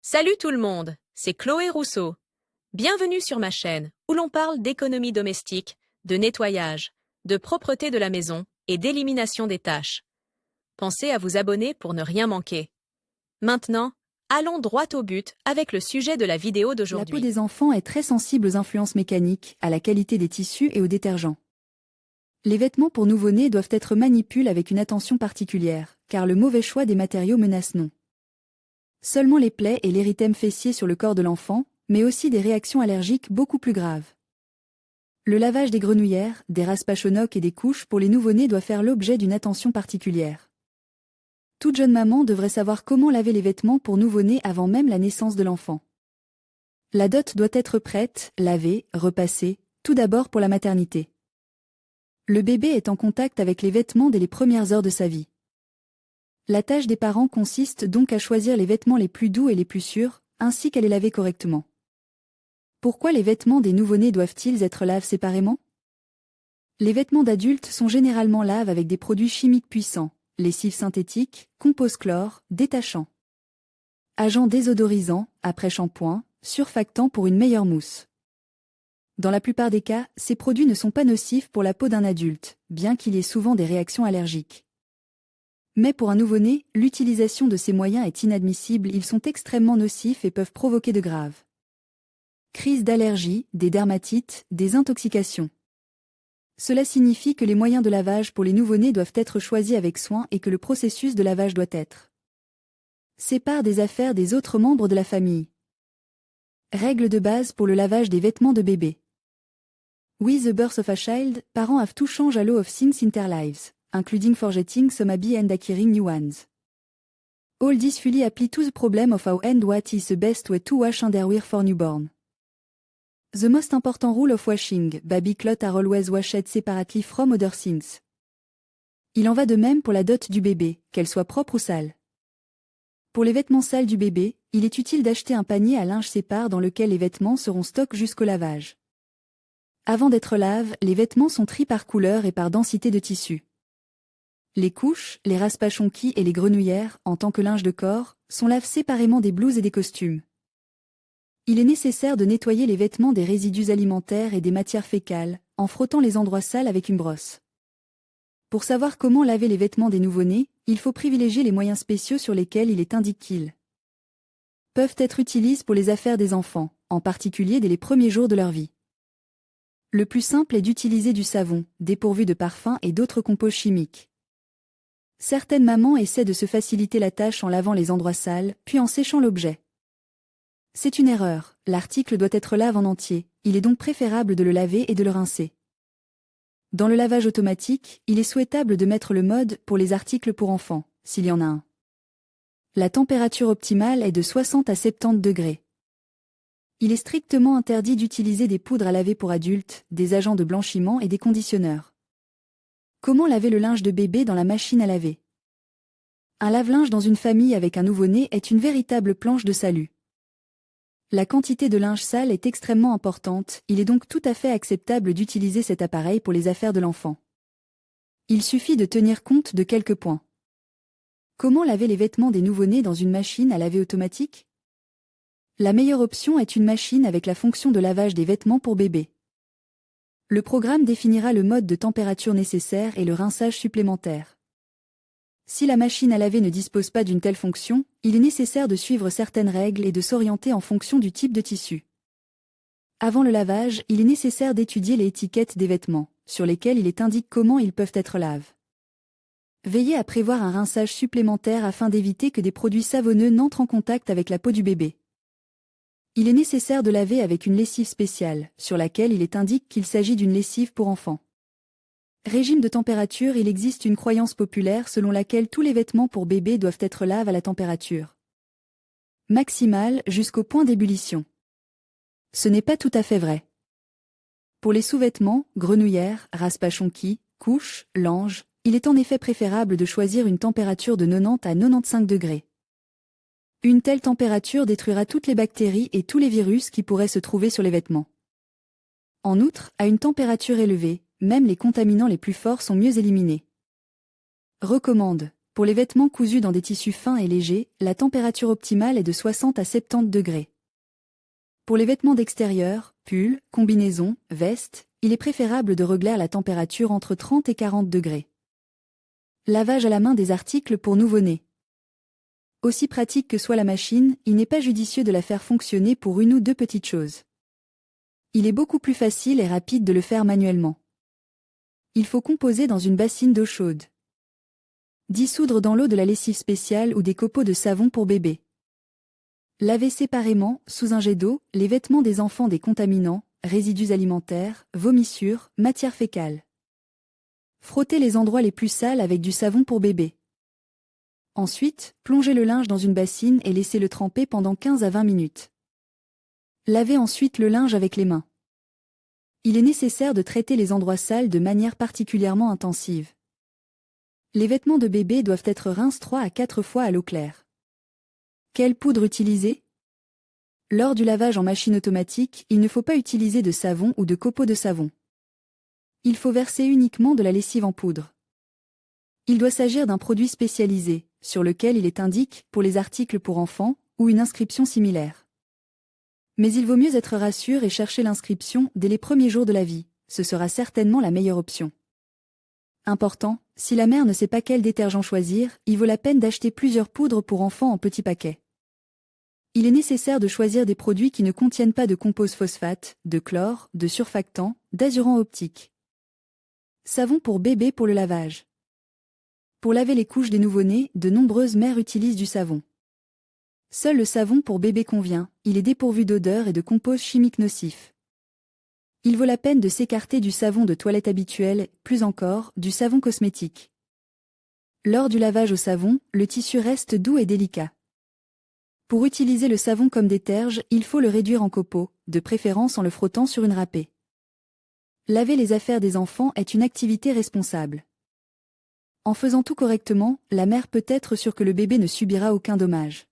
Salut tout le monde, c'est Chloé Rousseau. Bienvenue sur ma chaîne où l'on parle d'économie domestique, de nettoyage, de propreté de la maison et d'élimination des tâches. Pensez à vous abonner pour ne rien manquer. Maintenant, allons droit au but avec le sujet de la vidéo La peau d'aujourd'hui. des enfants est très sensible aux influences mécaniques, à la qualité des tissus et aux détergents. Les vêtements pour nouveau-nés doivent être manipulés avec une attention particulière, car le mauvais choix des matériaux menace non seulement les plaies et l'érythème fessier sur le corps de l'enfant, mais aussi des réactions allergiques beaucoup plus graves. Le lavage des grenouillères, des raspachonocs et des couches pour les nouveau-nés doit faire l'objet d'une attention particulière. Toute jeune maman devrait savoir comment laver les vêtements pour nouveau-nés avant même la naissance de l'enfant. La dot doit être prête, lavée, repassée, tout d'abord pour la maternité. Le bébé est en contact avec les vêtements dès les premières heures de sa vie. La tâche des parents consiste donc à choisir les vêtements les plus doux et les plus sûrs, ainsi qu'à les laver correctement. Pourquoi les vêtements des nouveau-nés doivent-ils être lavés séparément? Les vêtements d'adultes sont généralement lavés avec des produits chimiques puissants, lessive synthétique, compost chlore, détachant, agents désodorisants, après shampoing, surfactants pour une meilleure mousse. Dans la plupart des cas, ces produits ne sont pas nocifs pour la peau d'un adulte, bien qu'il y ait souvent des réactions allergiques. Mais pour un nouveau-né, l'utilisation de ces moyens est inadmissible, ils sont extrêmement nocifs et peuvent provoquer de graves crises d'allergie, des dermatites, des intoxications. Cela signifie que les moyens de lavage pour les nouveau-nés doivent être choisis avec soin et que le processus de lavage doit être sépare des affaires des autres membres de la famille. Règle de base pour le lavage des vêtements de bébé. With the birth of a child, parents have to change a lot of things in their lives, including forgetting some habits and acquiring new ones. All this fully apply to the problem of how and what is the best way to wash underwear for newborn. The most important rule of washing, baby clothes are always washed separately from other things. Il en va de même pour la dot du bébé, qu'elle soit propre ou sale. Pour les vêtements sales du bébé, il est utile d'acheter un panier à linge sépare dans lequel les vêtements seront stockés jusqu'au lavage. Avant d'être lavés, les vêtements sont triés par couleur et par densité de tissu. Les couches, les raspachonquis et les grenouillères, en tant que linge de corps, sont lavés séparément des blouses et des costumes. Il est nécessaire de nettoyer les vêtements des résidus alimentaires et des matières fécales, en frottant les endroits sales avec une brosse. Pour savoir comment laver les vêtements des nouveau-nés, il faut privilégier les moyens spéciaux sur lesquels il est indiqué qu'ils peuvent être utilisés pour les affaires des enfants, en particulier dès les premiers jours de leur vie. Le plus simple est d'utiliser du savon, dépourvu de parfum et d'autres composés chimiques. Certaines mamans essaient de se faciliter la tâche en lavant les endroits sales, puis en séchant l'objet. C'est une erreur, l'article doit être lavé en entier, il est donc préférable de le laver et de le rincer. Dans le lavage automatique, il est souhaitable de mettre le mode pour les articles pour enfants, s'il y en a un. La température optimale est de 60 à 70 degrés. Il est strictement interdit d'utiliser des poudres à laver pour adultes, des agents de blanchiment et des conditionneurs. Comment laver le linge de bébé dans la machine à laver? Un lave-linge dans une famille avec un nouveau-né est une véritable planche de salut. La quantité de linge sale est extrêmement importante, il est donc tout à fait acceptable d'utiliser cet appareil pour les affaires de l'enfant. Il suffit de tenir compte de quelques points. Comment laver les vêtements des nouveau-nés dans une machine à laver automatique? La meilleure option est une machine avec la fonction de lavage des vêtements pour bébé. Le programme définira le mode de température nécessaire et le rinçage supplémentaire. Si la machine à laver ne dispose pas d'une telle fonction, il est nécessaire de suivre certaines règles et de s'orienter en fonction du type de tissu. Avant le lavage, il est nécessaire d'étudier les étiquettes des vêtements, sur lesquels il est indiqué comment ils peuvent être lavés. Veillez à prévoir un rinçage supplémentaire afin d'éviter que des produits savonneux n'entrent en contact avec la peau du bébé. Il est nécessaire de laver avec une lessive spéciale, sur laquelle il est indiqué qu'il s'agit d'une lessive pour enfants. Régime de température. Il existe une croyance populaire selon laquelle tous les vêtements pour bébé doivent être lavés à la température maximale jusqu'au point d'ébullition. Ce n'est pas tout à fait vrai. Pour les sous-vêtements, grenouillères, raspachonquis, couches, langes, il est en effet préférable de choisir une température de 90 à 95 degrés. Une telle température détruira toutes les bactéries et tous les virus qui pourraient se trouver sur les vêtements. En outre, à une température élevée, même les contaminants les plus forts sont mieux éliminés. Recommande. Pour les vêtements cousus dans des tissus fins et légers, la température optimale est de 60 à 70 degrés. Pour les vêtements d'extérieur, pulls, combinaisons, vestes, il est préférable de régler la température entre 30 et 40 degrés. Lavage à la main des articles pour nouveau-nés. Aussi pratique que soit la machine, il n'est pas judicieux de la faire fonctionner pour une ou deux petites choses. Il est beaucoup plus facile et rapide de le faire manuellement. Il faut composer dans une bassine d'eau chaude. Dissoudre dans l'eau de la lessive spéciale ou des copeaux de savon pour bébé. Laver séparément, sous un jet d'eau, les vêtements des enfants des contaminants, résidus alimentaires, vomissures, matières fécales. Frotter les endroits les plus sales avec du savon pour bébé. Ensuite, plongez le linge dans une bassine et laissez-le tremper pendant 15 à 20 minutes. Lavez ensuite le linge avec les mains. Il est nécessaire de traiter les endroits sales de manière particulièrement intensive. Les vêtements de bébé doivent être rincés 3 à 4 fois à l'eau claire. Quelle poudre utiliser? Lors du lavage en machine automatique, il ne faut pas utiliser de savon ou de copeaux de savon. Il faut verser uniquement de la lessive en poudre. Il doit s'agir d'un produit spécialisé, sur lequel il est indiqué pour les articles pour enfants, ou une inscription similaire. Mais il vaut mieux être rassuré et chercher l'inscription dès les premiers jours de la vie, ce sera certainement la meilleure option. Important, si la mère ne sait pas quel détergent choisir, il vaut la peine d'acheter plusieurs poudres pour enfants en petits paquets. Il est nécessaire de choisir des produits qui ne contiennent pas de composés phosphate, de chlore, de surfactants, d'azurant optique. Savon pour bébé pour le lavage. Pour laver les couches des nouveau-nés, de nombreuses mères utilisent du savon. Seul le savon pour bébé convient, il est dépourvu d'odeur et de composés chimiques nocifs. Il vaut la peine de s'écarter du savon de toilette habituel, plus encore, du savon cosmétique. Lors du lavage au savon, le tissu reste doux et délicat. Pour utiliser le savon comme déterge, il faut le réduire en copeaux, de préférence en le frottant sur une râpée. Laver les affaires des enfants est une activité responsable. En faisant tout correctement, la mère peut être sûre que le bébé ne subira aucun dommage.